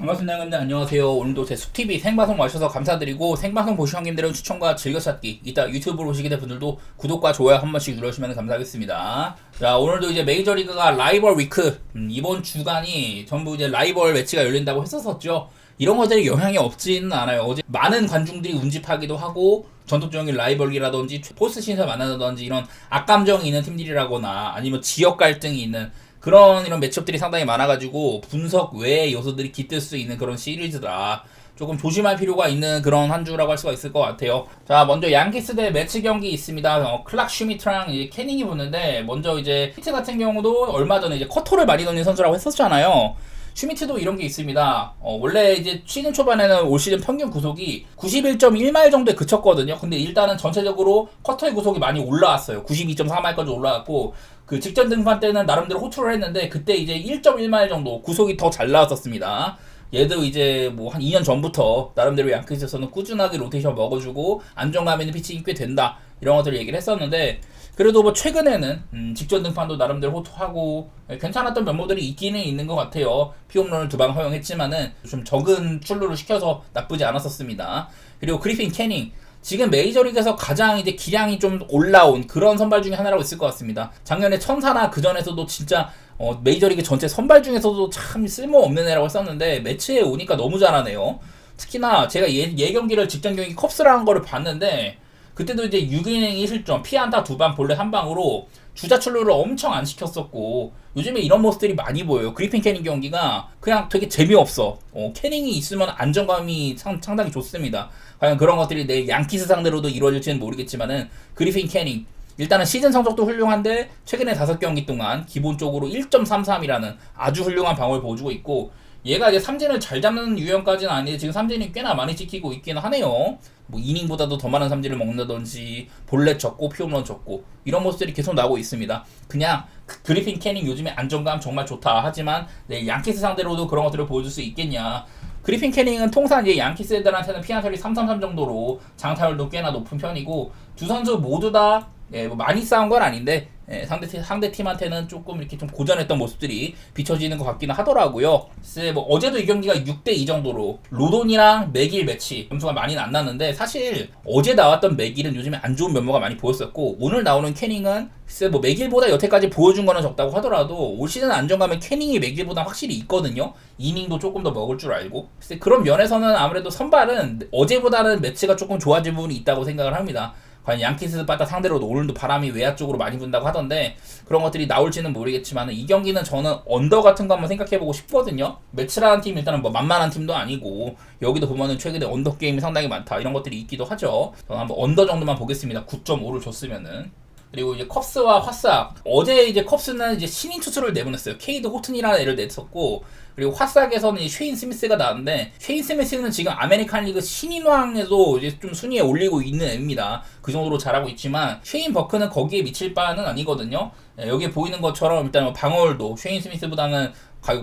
반갑습니다 형님들. 안녕하세요. 오늘도 제 숲TV 생방송 와주셔서 감사드리고, 생방송 보신 형님들은 추천과 즐겨찾기, 이따 유튜브로 보시게 된 분들도 구독과 좋아요 한 번씩 눌러주시면 감사하겠습니다. 자, 오늘도 이제 메이저리그가 라이벌 위크, 이번 주간이 전부 이제 라이벌 매치가 열린다고 했었었죠. 이런 것들이 영향이 없지는 않아요. 어제 많은 관중들이 운집하기도 하고, 전통적인 라이벌이라든지 포스트 신설 만나다든지 이런 악감정이 있는 팀들이라거나 아니면 지역 갈등이 있는 그런 이런 매치업들이 상당히 많아가지고 분석 외의 요소들이 깃들 수 있는 그런 시리즈다. 조금 조심할 필요가 있는 그런 한 주라고 할 수가 있을 것 같아요. 자, 먼저 양키스 대 매치 경기 있습니다. 클락 슈미트랑 이제 캐닝이 붙는데, 먼저 이제 슈미트 같은 경우도 얼마 전에 이제 커터를 많이 넣는 선수라고 했었잖아요. 슈미트도 이런 게 있습니다. 원래 이제 시즌 초반에는 올 시즌 평균 구속이 91.1마일 정도에 그쳤거든요. 근데 일단은 전체적으로 커터의 구속이 많이 올라왔어요. 92.4마일까지 올라왔고, 그 직전 등판 때는 나름대로 호투를 했는데, 그때 이제 1.1마일 정도 구속이 더 잘 나왔었습니다. 얘도 이제 뭐 한 2년 전부터 나름대로 양키스에서는 꾸준하게 로테이션 먹어주고 안정감 있는 피칭이 꽤 된다, 이런 것들을 얘기를 했었는데, 그래도 뭐 최근에는 직전 등판도 나름대로 호투하고 괜찮았던 면모들이 있기는 있는 것 같아요. 피홈런을 2방 허용했지만은 좀 적은 출루를 시켜서 나쁘지 않았었습니다. 그리고 그리핀 캐닝, 지금 메이저리그에서 가장 이제 기량이 좀 올라온 그런 선발 중에 하나라고 있을 것 같습니다. 작년에 천사나 그 전에서도 진짜 메이저리그 전체 선발 중에서도 참 쓸모없는 애라고 했었는데, 매치에 오니까 너무 잘하네요. 특히나 제가 얘 경기를 직전 경기 컵스랑 한 거를 봤는데, 그때도 이제 6이닝 1실점, 피안타 2방, 볼넷 1방으로 주자 출루를 엄청 안 시켰었고, 요즘에 이런 모습들이 많이 보여요. 그리핀 캐닝 경기가 그냥 되게 재미없어. 캐닝이 있으면 안정감이 상당히 좋습니다. 과연 그런 것들이 내일 양키스 상대로도 이루어질지는 모르겠지만은, 그리핀 캐닝 일단은 시즌 성적도 훌륭한데 최근에 5경기 동안 기본적으로 1.33이라는 아주 훌륭한 방어를 보여주고 있고, 얘가 이제 삼진을 잘 잡는 유형까지는 아닌데 지금 삼진이 꽤나 많이 찍히고 있긴 하네요. 뭐 이닝보다도 더 많은 삼진을 먹는다든지, 볼넷 적고 피홈런 적고, 이런 모습들이 계속 나오고 있습니다. 그냥 그리핀 캐닝 요즘에 안정감 정말 좋다. 하지만 네, 양키스 상대로도 그런 것들을 보여줄 수 있겠냐. 그리핀 캐닝은 통상 이제 양키스 애들한테는 피안타율이 3.33 정도로 장타율도 꽤나 높은 편이고, 두 선수 모두 다 뭐 많이 싸운 건 아닌데 상대 팀한테는 조금 이렇게 좀 고전했던 모습들이 비춰지는 것 같기는 하더라고요. 뭐 어제도 이 경기가 6대2 정도로 로돈이랑 맥일 매치 점수가 많이는 안 났는데, 사실 어제 나왔던 맥일은 요즘에 안 좋은 면모가 많이 보였었고, 오늘 나오는 캐닝은 뭐 맥일보다 여태까지 보여준 거는 적다고 하더라도 올 시즌 안정감은 캐닝이 맥일보다 확실히 있거든요. 이닝도 조금 더 먹을 줄 알고. 그런 면에서는 아무래도 선발은 어제보다는 매치가 조금 좋아진 부분이 있다고 생각을 합니다. 과연 양키스 바타 상대로도 오늘도 바람이 외야 쪽으로 많이 분다고 하던데, 그런 것들이 나올지는 모르겠지만 이 경기는 저는 언더 같은 거 한번 생각해보고 싶거든요. 매치라는 팀 일단은 뭐 만만한 팀도 아니고, 여기도 보면은 최근에 언더 게임이 상당히 많다, 이런 것들이 있기도 하죠. 저는 한번 언더 정도만 보겠습니다. 9.5를 줬으면은. 그리고 이제 컵스와 화싹, 어제 이제 컵스는 이제 신인 투수를 내보냈어요. 케이드 호튼이라는 애를 냈었고, 그리고 화싹에서는 쉐인 스미스가 나왔는데, 쉐인 스미스는 지금 아메리칸 리그 신인왕에도 이제 좀 순위에 올리고 있는 애입니다. 그 정도로 잘하고 있지만 쉐인 버크는 거기에 미칠 바는 아니거든요. 여기에 보이는 것처럼 일단 뭐 방어율도 쉐인 스미스보다는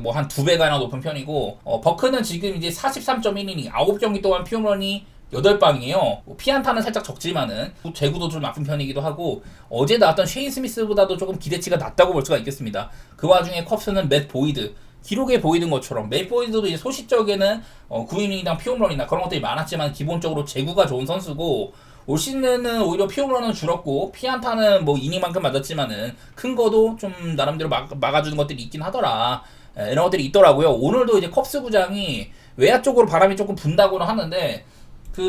뭐 한 2배가나 높은 편이고, 버크는 지금 이제 43.1이닝 9경기 동안 피홈런이 8방이에요. 피안타는 살짝 적지만은 제구도 좀 나쁜 편이기도 하고, 어제 나왔던 쉐인 스미스보다도 조금 기대치가 낮다고 볼 수가 있겠습니다. 그 와중에 컵스는 맷 보이드, 기록에 보이는 것처럼 맷 보이드도 이제 소시적에는 9이닝이랑 피홈런이나 그런 것들이 많았지만 기본적으로 제구가 좋은 선수고, 올 시즌에는 오히려 피홈런은 줄었고 피안타는 뭐 이닝만큼 맞았지만은 큰 거도 좀 나름대로 막아주는 것들이 있긴 하더라. 이런 것들이 있더라고요. 오늘도 이제 컵스 구장이 외야 쪽으로 바람이 조금 분다고는 하는데,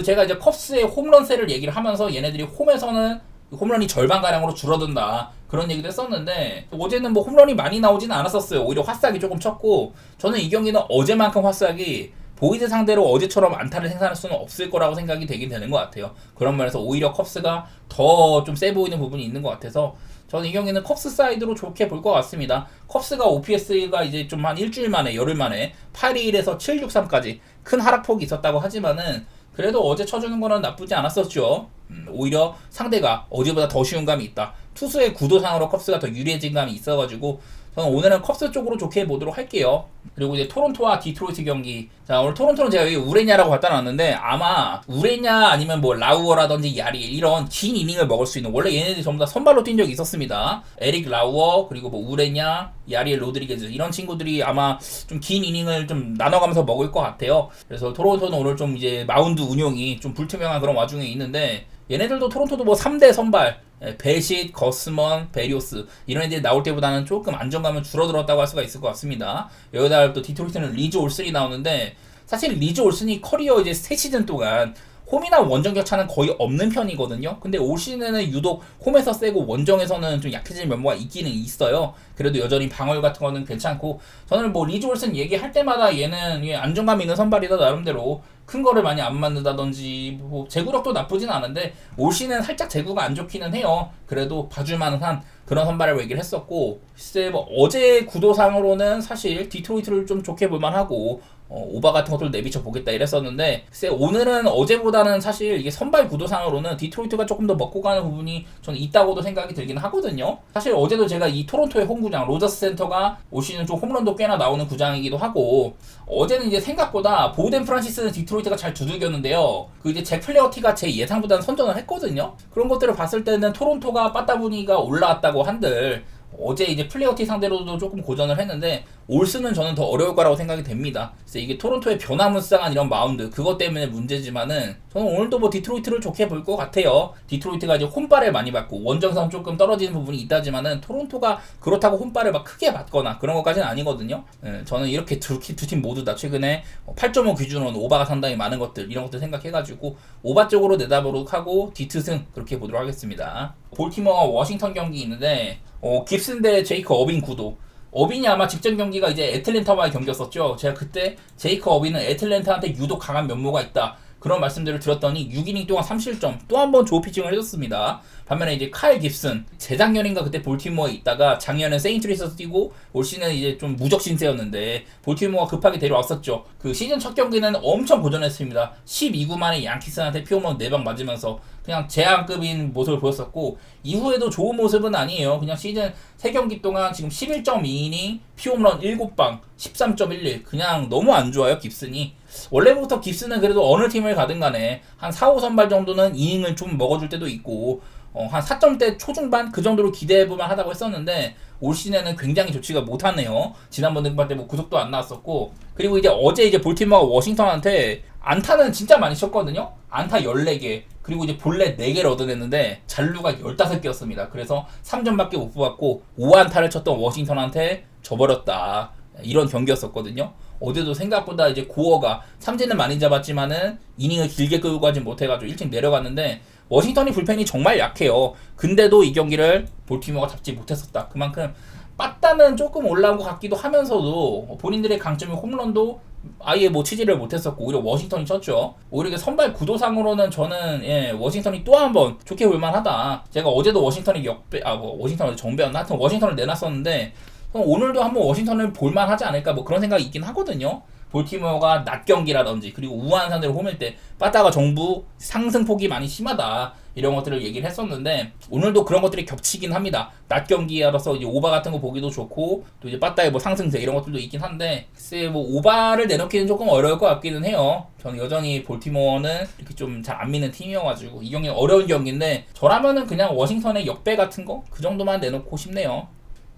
제가 이제 컵스의 홈런세를 얘기를 하면서 얘네들이 홈에서는 홈런이 절반가량으로 줄어든다, 그런 얘기도 했었는데, 어제는 뭐 홈런이 많이 나오지는 않았었어요. 오히려 화싹이 조금 쳤고, 저는 이 경기는 어제만큼 화싹이 보이드 상대로 어제처럼 안타를 생산할 수는 없을 거라고 생각이 되긴 되는 것 같아요. 그런 면에서 오히려 컵스가 더 좀 세 보이는 부분이 있는 것 같아서 저는 이 경기는 컵스 사이드로 좋게 볼 것 같습니다. 컵스가 OPS가 이제 좀 한 일주일 만에, 열흘 만에 821에서 763까지 큰 하락폭이 있었다고 하지만은, 그래도 어제 쳐주는 거는 나쁘지 않았었죠. 오히려 상대가 어제보다 더 쉬운 감이 있다. 투수의 구도상으로 컵스가 더 유리해진 감이 있어가지고 저는 오늘은 컵스 쪽으로 좋게 보도록 할게요. 그리고 이제 토론토와 디트로이트 경기. 자, 오늘 토론토는 제가 여기 우레냐라고 갖다 놨는데, 아마 우레냐 아니면 뭐 라우어라든지 야리, 이런 긴 이닝을 먹을 수 있는, 원래 얘네들이 전부 다 선발로 뛴 적이 있었습니다. 에릭 라우어, 그리고 뭐 우레냐, 이 아리엘 로드리게즈 이런 친구들이 아마 좀 긴 이닝을 좀 나눠가면서 먹을 것 같아요. 그래서 토론토는 오늘 좀 이제 마운드 운용이 좀 불투명한 그런 와중에 있는데 얘네들도 토론토도 뭐 3대 선발 벨싯, 거스먼, 베리오스 이런 애들이 나올 때보다는 조금 안정감은 줄어들었다고 할 수가 있을 것 같습니다. 여기다 또 디트로이트는 리즈 올슨이 나오는데 사실 리즈 올슨이 커리어 이제 3시즌 동안 홈이나 원정 격차는 거의 없는 편이거든요. 근데 올 시즌에는 유독 홈에서 세고 원정에서는 좀 약해진 면모가 있기는 있어요. 그래도 여전히 방어율 같은 거는 괜찮고 저는 뭐 리즈 올슨 얘기할 때마다 얘는 안정감 있는 선발이다 나름대로 큰 거를 많이 안 맞는다든지 뭐 제구력도 나쁘진 않은데 올 시즌은 살짝 제구가 안 좋기는 해요. 그래도 봐줄만한 그런 선발을 얘기를 했었고 글쎄 뭐 어제 구도상으로는 사실 디트로이트를 좀 좋게 볼만하고 오바 같은 것들 내비쳐 보겠다 이랬었는데 글쎄 오늘은 어제보다는 사실 이게 선발 구도상으로는 디트로이트가 조금 더 먹고 가는 부분이 저는 있다고도 생각이 들긴 하거든요. 사실 어제도 제가 이 토론토의 홈구장 로저스 센터가 올 시즌 좀 홈런도 꽤나 나오는 구장이기도 하고 어제는 이제 생각보다 보우덴 프란시스는 디트로이트가 잘 두들겼는데요. 그 이제 잭 플레어티가 제 예상보다는 선전을 했거든요. 그런 것들을 봤을 때는 토론토가 빠따분이가 올라왔다고 한들 어제 이제 플레이어티 상대로도 조금 고전을 했는데 올스는 저는 더 어려울 거라고 생각이 됩니다. 그래서 이게 토론토의 변화무쌍한 이런 마운드 그것 때문에 문제지만은 저는 오늘도 뭐 디트로이트를 좋게 볼 것 같아요. 디트로이트가 이제 홈발을 많이 받고 원정상 조금 떨어지는 부분이 있다지만은 토론토가 그렇다고 홈발을 막 크게 받거나 그런 것까지는 아니거든요. 저는 이렇게 두 팀 모두 다 최근에 8.5 기준으로는 오바가 상당히 많은 것들 이런 것들 생각해가지고 오바 쪽으로 내다보도록 하고 디트승 그렇게 보도록 하겠습니다. 볼티모어와 워싱턴 경기 있는데 깁슨 대 제이크 어빈 구도. 어빈이 아마 직전 경기가 이제 애틀랜타와의 경기였었죠. 제가 그때 제이크 어빈은 애틀랜타한테 유독 강한 면모가 있다. 그런 말씀들을 들었더니 6이닝 동안 3실점 또 한 번 좋은 피칭을 해줬습니다. 반면에 이제 카일 깁슨 재작년인가 그때 볼티모어에 있다가 작년에 세인트루이스에서 뛰고 올 시즌은 이제 좀 무적 신세였는데 볼티모어가 급하게 데려왔었죠. 그 시즌 첫 경기는 엄청 고전했습니다. 12구 만에 양키스한테 피홈런 4방 맞으면서 그냥 제한급인 모습을 보였었고 이후에도 좋은 모습은 아니에요. 그냥 시즌 3경기 동안 지금 11.2이닝 피홈런 7방 13.11 그냥 너무 안 좋아요 깁슨이. 원래부터 깁슨은 그래도 어느 팀을 가든 간에 한 4, 5선발 정도는 이닝을 좀 먹어줄 때도 있고 한 4점대 초중반 그 정도로 기대해볼만 하다고 했었는데 올 시즌에는 굉장히 좋지가 못하네요. 지난번 등판 때 뭐 구속도 안 나왔었고 그리고 이제 어제 이제 볼티모어가 워싱턴한테 안타는 진짜 많이 쳤거든요. 안타 14개 그리고 이제 볼넷 4개를 얻어냈는데 잔루가 15개였습니다. 그래서 3점밖에 못 뽑았고 5안타를 쳤던 워싱턴한테 져버렸다. 이런 경기였었거든요. 어제도 생각보다 이제 고어가 삼진은 많이 잡았지만은 이닝을 길게 끌고 가진 못해가지고 일찍 내려갔는데 워싱턴이 불펜이 정말 약해요. 근데도 이 경기를 볼티모어가 잡지 못했었다. 그만큼 빠따는 조금 올라온 것 같기도 하면서도 본인들의 강점인 홈런도 아예 뭐 치지를 못했었고 오히려 워싱턴이 쳤죠. 오히려 선발 구도상으로는 저는 워싱턴이 또 한 번 좋게 볼만하다. 제가 어제도 워싱턴이 워싱턴이 정배였나? 하여튼 워싱턴을 내놨었는데 오늘도 한번 워싱턴을 볼만하지 않을까 뭐 그런 생각이 있긴 하거든요. 볼티모어가 낮 경기라든지 그리고 우한 상대로 홈일 때 빠따가 정부 상승폭이 많이 심하다 이런 것들을 얘기를 했었는데 오늘도 그런 것들이 겹치긴 합니다. 낮 경기라서 이제 오바 같은 거 보기도 좋고 또 이제 빠따의 뭐 상승세 이런 것들도 있긴 한데 글쎄 뭐 오바를 내놓기는 조금 어려울 것 같기는 해요. 저는 여전히 볼티모어는 이렇게 좀 잘 안 믿는 팀이어가지고 이 경기는 어려운 경기인데 저라면은 그냥 워싱턴의 역배 같은 거 그 정도만 내놓고 싶네요.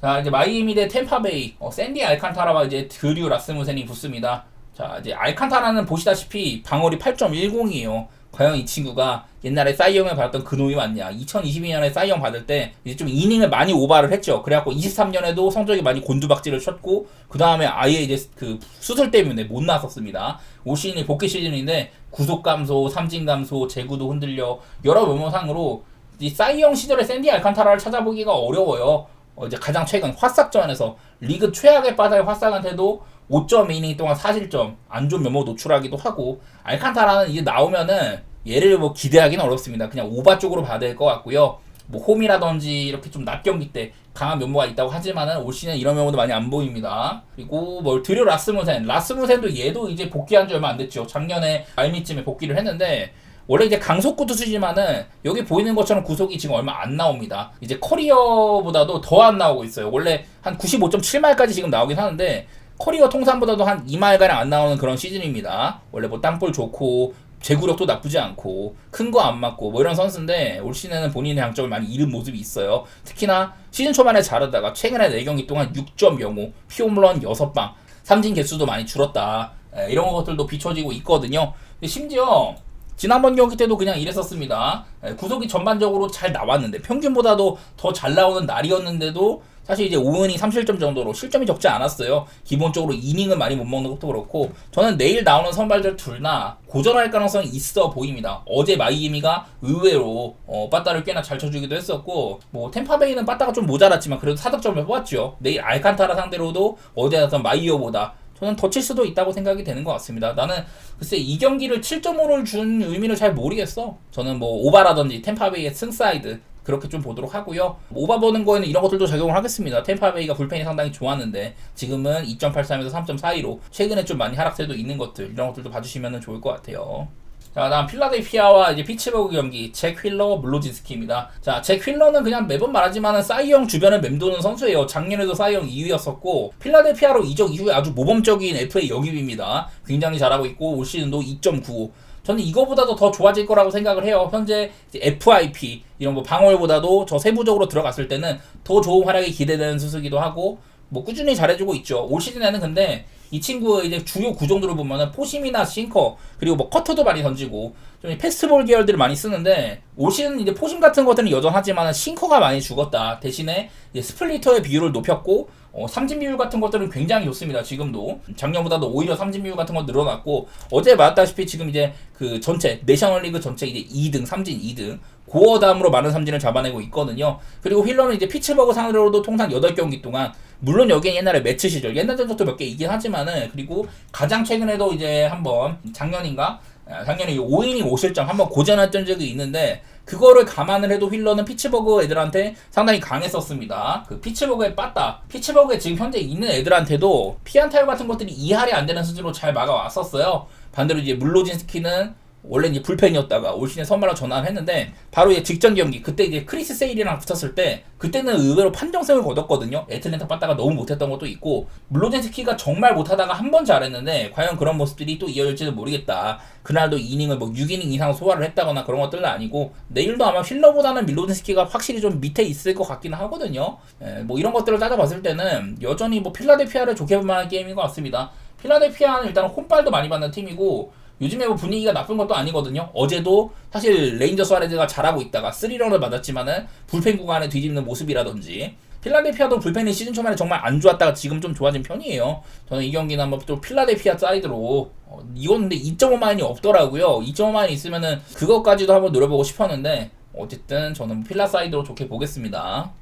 자 이제 마이애미 대 템파베이 샌디 알칸타라와 이제 드류 라스무센이 붙습니다. 자 이제 알칸타라는 보시다시피 방어리 8.10이에요. 과연 이 친구가 옛날에 사이영을 받았던 그 놈이 맞냐. 2022년에 사이영 받을 때 이제 좀 이닝을 많이 오바를 했죠. 그래갖고 23년에도 성적이 많이 곤두박질을 쳤고 그 다음에 아예 이제 그 수술 때문에 못 나섰습니다. 올 시즌이 복귀 시즌인데 구속 감소, 삼진 감소, 제구도 흔들려 여러 면모상으로 이 사이영 시절에 샌디 알칸타라를 찾아보기가 어려워요. 이제 가장 최근 화싹전에서 리그 최악의 바다의 화싹한테도 5.2이닝 동안 4실점 안 좋은 면모 노출하기도 하고 알칸타라는 이제 나오면은 얘를 뭐 기대하기는 어렵습니다. 그냥 오바 쪽으로 봐야 될 것 같고요. 뭐 홈이라든지 이렇게 좀 낮 경기 때 강한 면모가 있다고 하지만은 올 시즌 이런 면모도 많이 안 보입니다. 그리고 뭐 드류 라스무센도 얘도 이제 복귀한 지 얼마 안 됐죠. 작년에 말미쯤에 복귀를 했는데 원래 이제 강속구 투수지만은 여기 보이는 것처럼 구속이 지금 얼마 안 나옵니다. 이제 커리어보다도 더 안 나오고 있어요. 원래 한 95.7마일까지 지금 나오긴 하는데 커리어 통산보다도 한 2마일가량 안 나오는 그런 시즌입니다. 원래 뭐 땅볼 좋고 제구력도 나쁘지 않고 큰 거 안 맞고 뭐 이런 선수인데 올 시즌에는 본인의 장점을 많이 잃은 모습이 있어요. 특히나 시즌 초반에 잘하다가 최근에 4경기 동안 6.05, 피홈런 6방, 삼진 개수도 많이 줄었다. 이런 것들도 비춰지고 있거든요. 심지어 지난번 경기 때도 그냥 이랬었습니다. 구속이 전반적으로 잘 나왔는데 평균보다도 더 잘 나오는 날이었는데도 사실 이제 5이닝 3실점 정도로 실점이 적지 않았어요. 기본적으로 이닝은 많이 못 먹는 것도 그렇고 저는 내일 나오는 선발들 둘 다 고전할 가능성이 있어 보입니다. 어제 마이애미가 의외로 빠따를 꽤나 잘 쳐주기도 했었고 뭐 템파베이는 빠따가 좀 모자랐지만 그래도 4득점을 뽑았죠. 내일 알칸타라 상대로도 어제 나왔던 마이어보다 저는 더 칠 수도 있다고 생각이 되는 것 같습니다. 나는 글쎄 이 경기를 7.5를 준 의미를 잘 모르겠어. 저는 뭐 오바라든지 템파베이의 승사이드 그렇게 좀 보도록 하고요. 오바 보는 거에는 이런 것들도 적용을 하겠습니다. 템파베이가 불펜이 상당히 좋았는데 지금은 2.83에서 3.42로 최근에 좀 많이 하락세도 있는 것들 이런 것들도 봐주시면 좋을 것 같아요. 자, 다음 필라델피아와 이제 피츠버그 경기 잭 휠러 물로진스키입니다. 자, 잭 휠러는 그냥 매번 말하지만은 사이영 주변을 맴도는 선수예요. 작년에도 사이영 2위였었고 필라델피아로 이적 이후에 아주 모범적인 FA 영입입니다. 굉장히 잘하고 있고 올 시즌도 2.95. 저는 이거보다도 더 좋아질 거라고 생각을 해요. 현재 FIP 이런 뭐 방어율보다도 저 세부적으로 들어갔을 때는 더 좋은 활약이 기대되는 선수기도 하고 뭐 꾸준히 잘해주고 있죠. 올 시즌에는 근데 이 친구의 이제 주요 구종들을 보면은 포심이나 싱커 그리고 뭐 커터도 많이 던지고 좀 패스트볼 계열들을 많이 쓰는데 올 시즌 이제 포심 같은 것들은 여전하지만 싱커가 많이 죽었다. 대신에 이제 스플리터의 비율을 높였고 삼진 비율 같은 것들은 굉장히 좋습니다. 지금도 작년보다도 오히려 삼진 비율 같은 건 늘어났고 어제 말했다시피 지금 이제 그 전체 내셔널리그 전체 이제 2등 삼진 2등 고어담으로 많은 삼진을 잡아내고 있거든요. 그리고 휠러는 이제 피츠버그 상대로도 통산 8경기 동안 물론 여기엔 옛날에 매치 시절 옛날 전적도 몇 개 있긴 하지만은 그리고 가장 최근에도 이제 한번 작년에 5이닝 5실점 한번 고전했던 적이 있는데 그거를 감안을 해도 휠러는 피츠버그 애들한테 상당히 강했었습니다. 그 피츠버그에 빠따 피츠버그에 지금 현재 있는 애들한테도 피안타율 같은 것들이 2할이 안 되는 수준으로 잘 막아왔었어요. 반대로 이제 물로진스키는 원래 이제 불펜이었다가 올 시즌 선발로 전환을 했는데 바로 이제 직전 경기 그때 이제 크리스 세일이랑 붙었을 때 그때는 의외로 판정승을 거뒀거든요. 애틀랜타 빠따가 너무 못했던 것도 있고 물로젠스키가 정말 못하다가 한 번 잘했는데 과연 그런 모습들이 또 이어질지는 모르겠다. 그날도 이닝을 뭐 6이닝 이상 소화를 했다거나 그런 것들은 아니고 내일도 아마 힐러보다는 밀로젠스키가 확실히 좀 밑에 있을 것 같기는 하거든요. 뭐 이런 것들을 따져봤을 때는 여전히 뭐 필라델피아를 좋게 볼 만한 게임인 것 같습니다. 필라델피아는 일단 홈발도 많이 받는 팀이고 요즘에 뭐 분위기가 나쁜 것도 아니거든요. 어제도 사실 레인저 스와레즈가 잘하고 있다가 3런을 맞았지만은 불펜 구간에 뒤집는 모습이라든지 필라델피아도 불펜이 시즌 초반에 정말 안 좋았다가 지금 좀 좋아진 편이에요. 저는 이 경기는 한번 또 필라델피아 사이드로 이건 근데 2.5마인이 없더라고요. 2.5마인이 있으면은 그것까지도 한번 노려보고 싶었는데 어쨌든 저는 필라 사이드로 좋게 보겠습니다.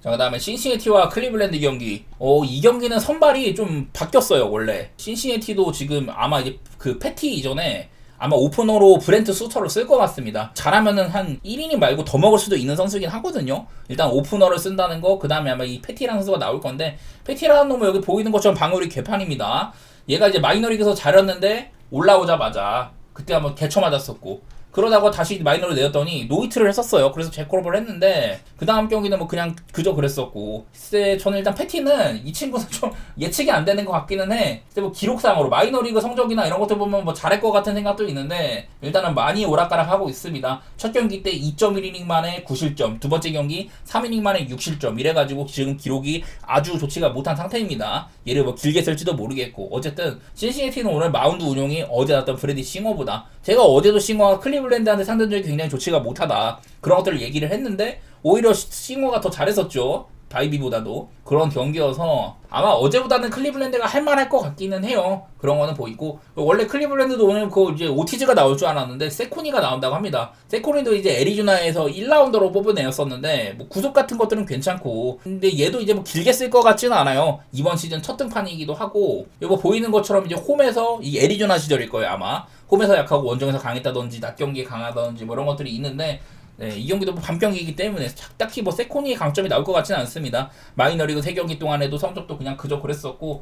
자, 그 다음에 신시내티와 클리블랜드 경기. 이 경기는 선발이 좀 바뀌었어요, 원래. 신시내티도 지금 아마 이제 그 패티 이전에 아마 오프너로 브렌트 수터를 쓸 것 같습니다. 잘하면은 한 1이닝 말고 더 먹을 수도 있는 선수긴 하거든요. 일단 오프너를 쓴다는 거, 그 다음에 아마 이 패티라는 선수가 나올 건데, 패티라는 놈은 여기 보이는 것처럼 방울이 개판입니다. 얘가 이제 마이너리그에서 잘했는데, 올라오자마자, 그때 한번 개쳐 맞았었고, 그러다가 다시 마이너를 내렸더니 노히트를 했었어요. 그래서 제콜업을 했는데 그 다음 경기는 뭐 그냥 그저 그랬었고 글쎄 저는 일단 패티는 이 친구는 좀 예측이 안 되는 것 같기는 해. 근데 뭐 기록상으로 마이너리그 성적이나 이런 것들 보면 뭐 잘할 것 같은 생각도 있는데 일단은 많이 오락가락하고 있습니다. 첫 경기 때 2.1이닝 만에 9실점, 두 번째 경기 3이닝 만에 6실점 이래가지고 지금 기록이 아주 좋지가 못한 상태입니다. 얘를 뭐 길게 쓸지도 모르겠고 어쨌든 신시내티는 오늘 마운드 운용이 어제 났던 브래디 싱어보다 제가 어제도 싱어가 클리블랜드한테 상대적이 굉장히 좋지가 못하다 그런 것들을 얘기를 했는데 오히려 싱어가 더 잘했었죠. 바이비보다도 그런 경기여서 아마 어제보다는 클리블랜드가 할만할 것 같기는 해요. 그런 거는 보이고 원래 클리블랜드도 오늘 그 이제 오티즈가 나올 줄 알았는데 세코니가 나온다고 합니다. 세코니도 이제 애리조나에서 1라운더로 뽑은 애였었는데 뭐 구속 같은 것들은 괜찮고 근데 얘도 이제 뭐 길게 쓸 것 같지는 않아요. 이번 시즌 첫 등판이기도 하고 이거 보이는 것처럼 이제 홈에서 이 애리조나 시절일 거예요 아마. 홈에서 약하고 원정에서 강했다든지 낮 경기에 강하다든지 뭐 이런 것들이 있는데 네, 이 경기도 뭐 밤경기이기 때문에 딱히 뭐 세코니의 강점이 나올 것 같지는 않습니다. 마이너리그 3경기 동안에도 성적도 그냥 그저 그랬었고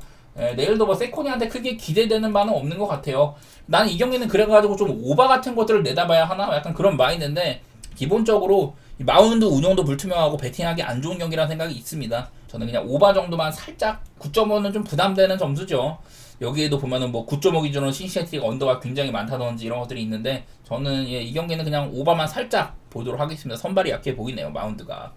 내일도 뭐 세코니한테 크게 기대되는 바는 없는 것 같아요. 나는 이 경기는 그래가지고 좀 오바 같은 것들을 내다봐야 하나? 약간 그런 마인드인데 기본적으로 마운드 운영도 불투명하고 배팅하기 안 좋은 경기라는 생각이 있습니다. 저는 그냥 오바 정도만 살짝 9.5는 좀 부담되는 점수죠. 여기에도 보면은 뭐 9.5 기준으로 신시내티가 언더가 굉장히 많다든지 이런 것들이 있는데 저는 이 경기는 그냥 오버만 살짝 보도록 하겠습니다. 선발이 약해 보이네요, 마운드가.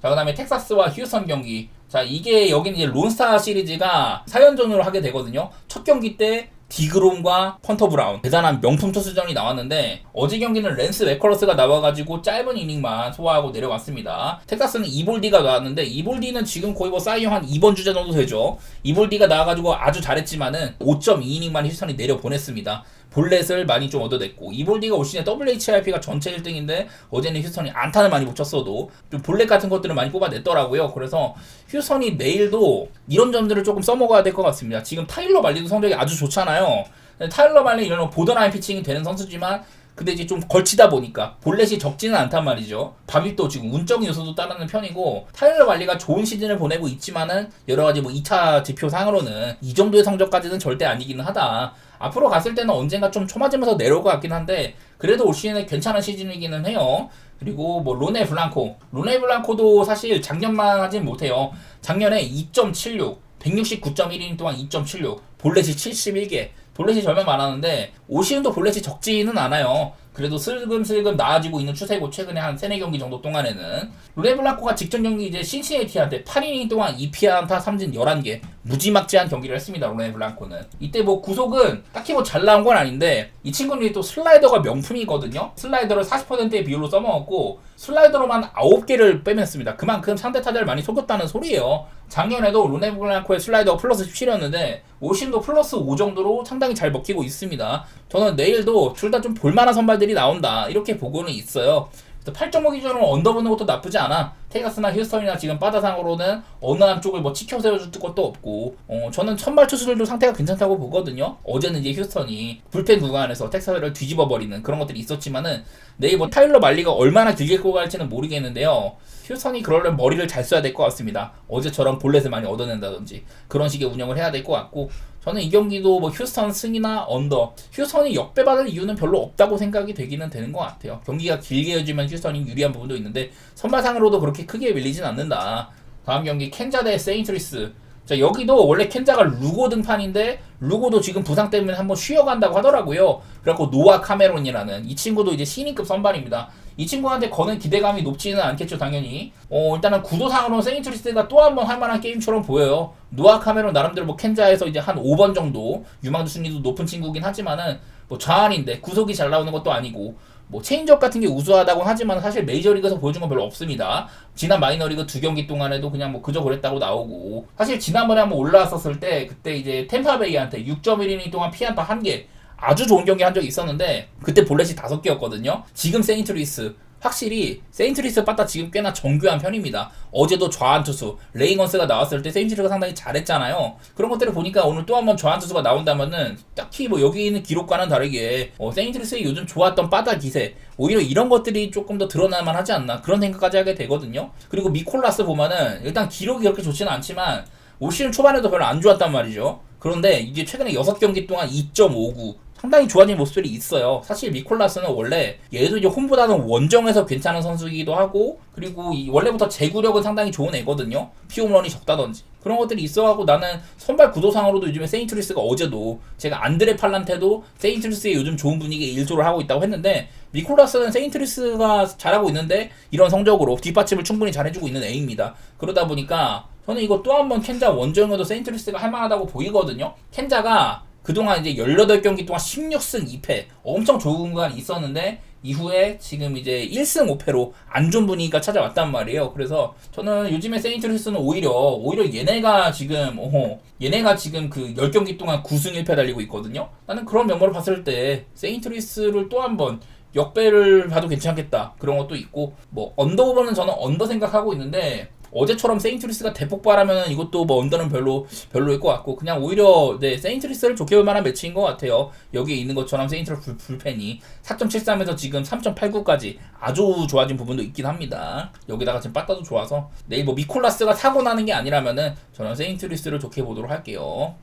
자, 그 다음에 텍사스와 휴스턴 경기. 자, 이게 여기는 이제 론스타 시리즈가 4연전으로 하게 되거든요. 첫 경기 때 디그롬과 펀터 브라운 대단한 명품 투수전이 나왔는데 어제 경기는 랜스 맥컬러스가 나와가지고 짧은 이닝만 소화하고 내려갔습니다. 텍사스는 이볼디가 나왔는데 이볼디는 지금 거의 뭐 사이용 한 2번 주자 정도 되죠. 이볼디가 나와가지고 아주 잘했지만은 5.2이닝만 휴스턴이 내려보냈습니다. 볼넷을 많이 좀 얻어냈고 이볼디가 올 시즌에 WHIP가 전체 1등인데 어제는 휴스턴이 안타는 많이 못 쳤어도 좀 볼넷 같은 것들을 많이 뽑아냈더라고요. 그래서 휴스턴이 내일도 이런 점들을 조금 써먹어야 될 것 같습니다. 지금 타일러 말리도 성적이 아주 좋잖아요. 타일러 말리 이런 보더라인 피칭이 되는 선수지만 근데 이제 좀 걸치다 보니까 볼넷이 적지는 않단 말이죠. 밥입도 지금 운적인 요소도 따르는 편이고 타일러 말리가 좋은 시즌을 보내고 있지만은 여러가지 뭐 2차 지표상으로는 이 정도의 성적까지는 절대 아니기는 하다. 앞으로 갔을 때는 언젠가 좀 초맞으면서 내려올 것 같긴 한데 그래도 올 시즌에 괜찮은 시즌이기는 해요. 그리고 뭐 로네 블랑코도 사실 작년만 하진 못해요. 작년에 2.76 169.1이닝 동안 2.76 볼넷이 71개 볼넷이 절반 많았는데 올 시즌도 볼넷이 적지는 않아요. 그래도 슬금슬금 나아지고 있는 추세고 최근에 한 3-4경기 정도 동안에는 루네 블랑코가 직전 경기 이제 신시내티한테 8이닝 동안 2피안타 3진 11개 무지막지한 경기를 했습니다. 루네 블랑코는 이때 뭐 구속은 딱히 뭐 잘 나온 건 아닌데 이 친구는 또 슬라이더가 명품이거든요. 슬라이더를 40%의 비율로 써먹었고 슬라이더로만 9개를 빼냈습니다. 그만큼 상대 타자를 많이 속였다는 소리예요. 작년에도 루네 블랑코의 슬라이더가 플러스 17이었는데 올 시즌도 플러스 5 정도로 상당히 잘 먹히고 있습니다. 저는 내일도 둘 다 좀 볼만한 선발들이 나온다 이렇게 보고는 있어요. 8.5 기준으로 언더보는 것도 나쁘지 않아. 텍사스나 휴스턴이나 지금 바다상으로는 어느 한쪽을 뭐 치켜 세워줄 것도 없고 저는 선발 투수들도 상태가 괜찮다고 보거든요. 어제는 이제 휴스턴이 불펜 구간에서 텍사스를 뒤집어 버리는 그런 것들이 있었지만은 내일 뭐 타일러 말리가 얼마나 길게 끌고 갈지는 모르겠는데요. 휴스턴이 그러려면 머리를 잘 써야 될 것 같습니다. 어제처럼 볼넷을 많이 얻어낸다든지 그런 식의 운영을 해야 될 것 같고 저는 이 경기도 뭐 휴스턴 승이나 언더 휴스턴이 역배받을 이유는 별로 없다고 생각이 되기는 되는 것 같아요. 경기가 길게 이어지면 휴스턴이 유리한 부분도 있는데 선발상으로도 그렇게 크게 밀리진 않는다. 다음 경기 켄자 대 세인트루이스. 자, 여기도 원래 켄자가 루고 등판인데 루고도 지금 부상 때문에 한번 쉬어간다고 하더라고요. 그래갖고 노아 카메론이라는 이 친구도 이제 신인급 선발입니다. 이 친구한테 거는 기대감이 높지는 않겠죠, 당연히. 일단은 구도상으로는 세인트루이스가 또 한 번 할만한 게임처럼 보여요. 노아 카메론 나름대로 뭐 켄자에서 이제 한 5번 정도 유망주 순위도 높은 친구긴 하지만은 뭐 좌완인데 구속이 잘 나오는 것도 아니고 뭐 체인지업 같은 게 우수하다고 하지만 사실 메이저리그에서 보여준 건 별로 없습니다. 지난 마이너리그 2경기 동안에도 그냥 뭐 그저 그랬다고 나오고 사실 지난번에 한번 올라왔었을 때 그때 이제 템파베이한테 6.1이닝 동안 피안타 1개 아주 좋은 경기 한 적이 있었는데 그때 볼넷이 5개였거든요. 지금 세인트루이스 확실히 세인트루이스 빠따 지금 꽤나 정교한 편입니다. 어제도 좌완 투수 레이건스가 나왔을 때 세인트루이스가 상당히 잘했잖아요. 그런 것들을 보니까 오늘 또 한 번 좌완 투수가 나온다면은 딱히 뭐 여기 있는 기록과는 다르게 세인트루이스의 요즘 좋았던 빠따 기세 오히려 이런 것들이 조금 더 드러날만 하지 않나 그런 생각까지 하게 되거든요. 그리고 미콜라스 보면은 일단 기록이 그렇게 좋지는 않지만 올 시즌 초반에도 별로 안 좋았단 말이죠. 그런데 이게 최근에 6경기 동안 2.59 상당히 좋아진 모습들이 있어요. 사실 미콜라스는 원래 얘도 이제 홈보다는 원정에서 괜찮은 선수이기도 하고 그리고 원래부터 제구력은 상당히 좋은 애거든요. 피홈런이 적다든지 그런 것들이 있어가고 나는 선발 구도상으로도 요즘에 세인트루이스가 어제도 제가 안드레 팔란테도 세인트루이스의 요즘 좋은 분위기에 일조를 하고 있다고 했는데 미콜라스는 세인트루이스가 잘하고 있는데 이런 성적으로 뒷받침을 충분히 잘해주고 있는 애입니다. 그러다 보니까 저는 이거 또 한 번 켄자 원정에도 세인트루이스가 할만하다고 보이거든요. 켄자가 그동안 이제 18경기 동안 16승 2패 엄청 좋은 구간이 있었는데 이후에 지금 이제 1승 5패로 안 좋은 분위기가 찾아왔단 말이에요. 그래서 저는 요즘에 세인트루이스는 오히려 얘네가 지금 그 10경기 동안 9승 1패 달리고 있거든요. 나는 그런 면모를 봤을 때 세인트루이스를 또 한번 역배를 봐도 괜찮겠다. 그런 것도 있고 뭐 언더 오버는 저는 언더 생각하고 있는데 어제처럼 세인트루이스가 대폭발하면 이것도 뭐 언더는 별로일 것 같고 그냥 오히려 세인트루이스를 좋게 볼 만한 매치인 것 같아요. 여기에 있는 것처럼 세인트루이스 불펜이 4.73에서 지금 3.89까지 아주 좋아진 부분도 있긴 합니다. 여기다가 지금 빠따도 좋아서 내일 뭐 미콜라스가 사고 나는 게 아니라면은 저는 세인트루이스를 좋게 보도록 할게요.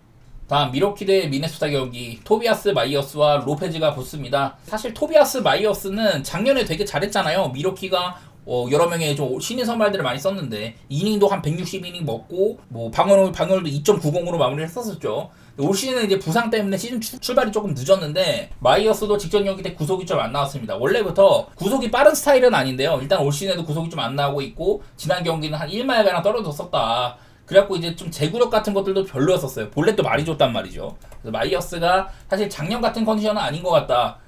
다음 미러키 대 미네소타 경기 토비아스 마이어스와 로페즈가 붙습니다. 사실 토비아스 마이어스는 작년에 되게 잘했잖아요. 미러키가 여러 명의 좀 신인 선발들을 많이 썼는데 이닝도 한 160이닝 먹고 뭐 방어율도 2.90으로 마무리를 했었었죠. 올 시즌은 이제 부상 때문에 시즌 출발이 조금 늦었는데 마이어스도 직전 경기 때 구속이 좀 안 나왔습니다. 원래부터 구속이 빠른 스타일은 아닌데요. 일단 올 시즌에도 구속이 좀 안 나오고 있고 지난 경기는 한 1마일가량 떨어졌었다. 그래갖고 이제 좀 제구력 같은 것들도 별로였었어요. 볼넷도 많이 줬단 말이죠. 그래서 마이어스가 사실 작년 같은 컨디션은 아닌 것 같다.